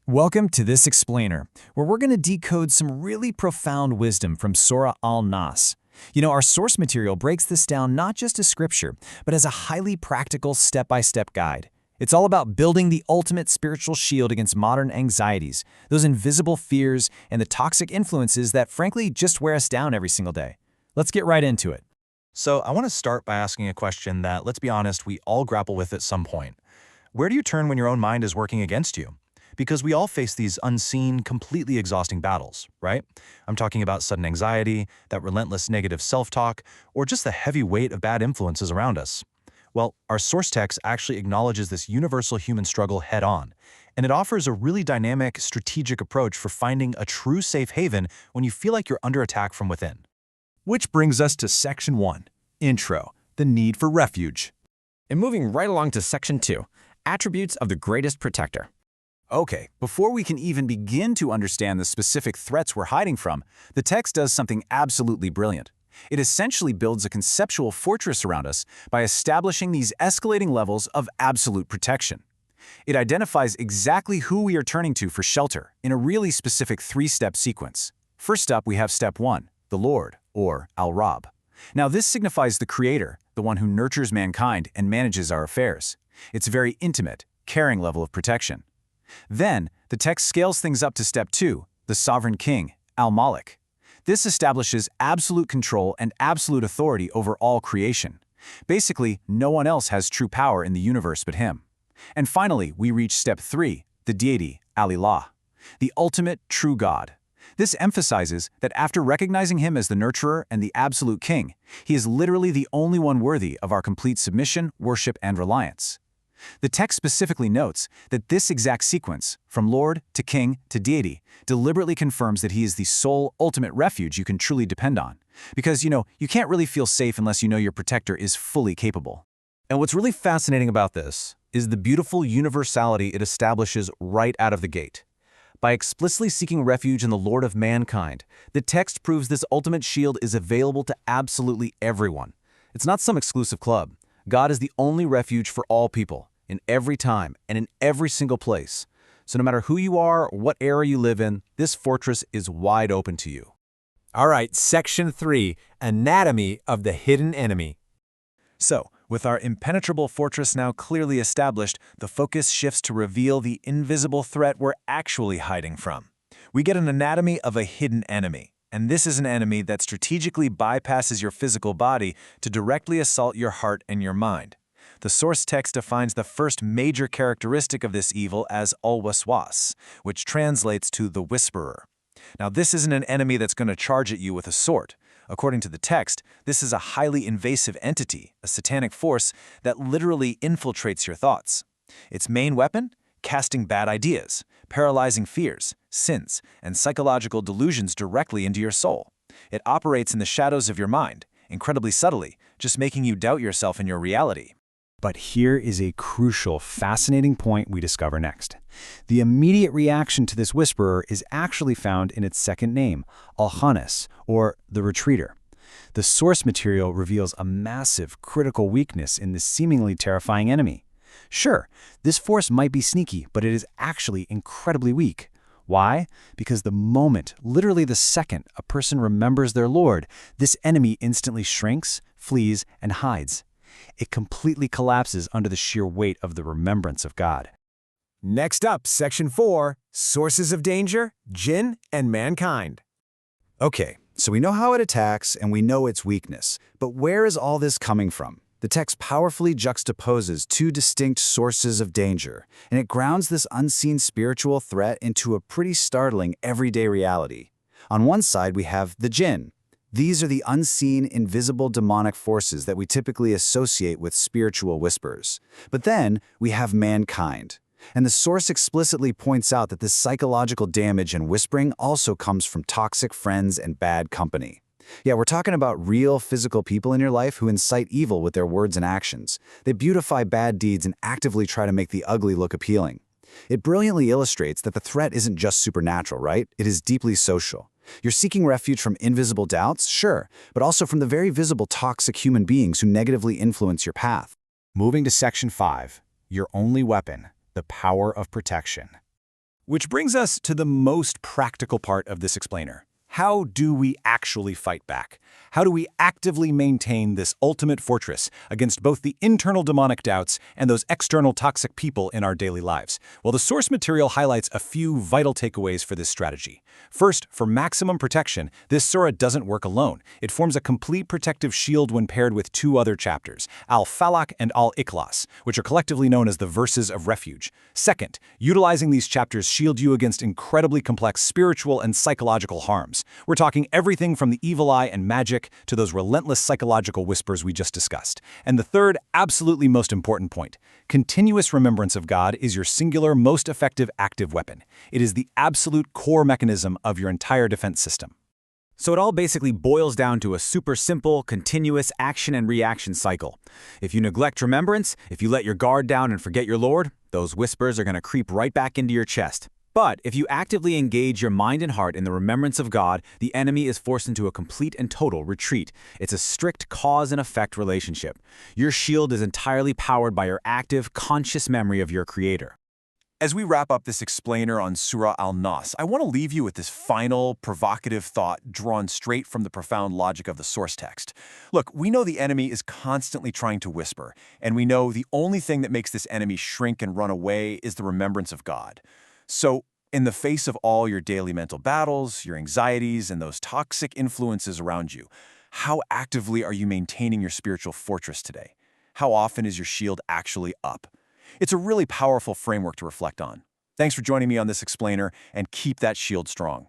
Welcome to this explainer, where we're going to decode some really profound wisdom from Surah Al-Nas. Our source material breaks this down not just as scripture, but as a highly practical step-by-step guide. It's all about building the ultimate spiritual shield against modern anxieties, those invisible fears, and the toxic influences that frankly just wear us down every single day. Let's get right into it. So I want to start by asking a question that, let's be honest, we all grapple with at some point. Where do you turn when your own mind is working against you? Because we all face these unseen, completely exhausting battles, right? I'm talking about sudden anxiety, that relentless negative self-talk, or just the heavy weight of bad influences around us. Well, our source text actually acknowledges this universal human struggle head-on, and it offers a really dynamic, strategic approach for finding a true safe haven when you feel like you're under attack from within. Which brings us to Section 1, Intro, the need for refuge. And moving right along to Section 2, Attributes of the Greatest Protector. Okay, before we can even begin to understand the specific threats we're hiding from, the text does something absolutely brilliant. It essentially builds a conceptual fortress around us by establishing these escalating levels of absolute protection. It identifies exactly who we are turning to for shelter in a really specific three-step sequence. First up, we have Step 1, the Lord, or Al-Rab. Now, this signifies the Creator, the one who nurtures mankind and manages our affairs. It's a very intimate, caring level of protection. Then, the text scales things up to Step 2, the Sovereign King, Al-Malik. This establishes absolute control and absolute authority over all creation. Basically, no one else has true power in the universe but him. And finally, we reach Step 3, the Deity, Al-Ilah, the ultimate true God. This emphasizes that after recognizing him as the nurturer and the absolute king, he is literally the only one worthy of our complete submission, worship, and reliance. The text specifically notes that this exact sequence, from Lord to King to Deity, deliberately confirms that he is the sole, ultimate refuge you can truly depend on. Because, you can't really feel safe unless you know your protector is fully capable. And what's really fascinating about this is the beautiful universality it establishes right out of the gate. By explicitly seeking refuge in the Lord of mankind, the text proves this ultimate shield is available to absolutely everyone. It's not some exclusive club. God is the only refuge for all people, in every time and in every single place. So no matter who you are or what era you live in, this fortress is wide open to you. All right, Section 3, Anatomy of the Hidden Enemy. So, with our impenetrable fortress now clearly established, the focus shifts to reveal the invisible threat we're actually hiding from. We get an anatomy of a hidden enemy. And this is an enemy that strategically bypasses your physical body to directly assault your heart and your mind. The source text defines the first major characteristic of this evil as al-waswas, which translates to the whisperer. Now, this isn't an enemy that's going to charge at you with a sword. According to the text, this is a highly invasive entity, a satanic force that literally infiltrates your thoughts. Its main weapon? Casting bad ideas, paralyzing fears, sins, and psychological delusions directly into your soul. It operates in the shadows of your mind, incredibly subtly, just making you doubt yourself and your reality. But here is a crucial, fascinating point we discover next. The immediate reaction to this whisperer is actually found in its second name, Al-Khannas, or the retreater. The source material reveals a massive, critical weakness in this seemingly terrifying enemy. Sure, this force might be sneaky, but it is actually incredibly weak. Why? Because the moment, literally the second, a person remembers their Lord, this enemy instantly shrinks, flees, and hides. It completely collapses under the sheer weight of the remembrance of God. Next up, Section 4, Sources of Danger, Jinn, and Mankind. Okay, so we know how it attacks and we know its weakness, but where is all this coming from? The text powerfully juxtaposes two distinct sources of danger, and it grounds this unseen spiritual threat into a pretty startling everyday reality. On one side, we have the jinn. These are the unseen, invisible demonic forces that we typically associate with spiritual whispers. But then, we have mankind. And the source explicitly points out that this psychological damage and whispering also comes from toxic friends and bad company. Yeah, we're talking about real physical people in your life who incite evil with their words and actions. They beautify bad deeds and actively try to make the ugly look appealing. It brilliantly illustrates that the threat isn't just supernatural, right? It is deeply social. You're seeking refuge from invisible doubts, sure, but also from the very visible toxic human beings who negatively influence your path. Moving to Section 5, Your Only Weapon, the Power of Protection. Which brings us to the most practical part of this explainer. How do we actually fight back? How do we actively maintain this ultimate fortress against both the internal demonic doubts and those external toxic people in our daily lives? Well, the source material highlights a few vital takeaways for this strategy. First, for maximum protection, this surah doesn't work alone. It forms a complete protective shield when paired with two other chapters, Al-Falaq and Al-Ikhlas, which are collectively known as the verses of refuge. Second, utilizing these chapters shield you against incredibly complex spiritual and psychological harms. We're talking everything from the evil eye and magic to those relentless psychological whispers we just discussed. And the third, absolutely most important point, continuous remembrance of God is your singular, most effective active weapon. It is the absolute core mechanism of your entire defense system. So it all basically boils down to a super simple, continuous action and reaction cycle. If you neglect remembrance, if you let your guard down and forget your Lord, those whispers are going to creep right back into your chest. But if you actively engage your mind and heart in the remembrance of God, the enemy is forced into a complete and total retreat. It's a strict cause and effect relationship. Your shield is entirely powered by your active, conscious memory of your Creator. As we wrap up this explainer on Surah Al-Nas, I want to leave you with this final, provocative thought drawn straight from the profound logic of the source text. Look, we know the enemy is constantly trying to whisper, and we know the only thing that makes this enemy shrink and run away is the remembrance of God. So, in the face of all your daily mental battles, your anxieties, and those toxic influences around you, how actively are you maintaining your spiritual fortress today? How often is your shield actually up? It's a really powerful framework to reflect on. Thanks for joining me on this explainer, and keep that shield strong.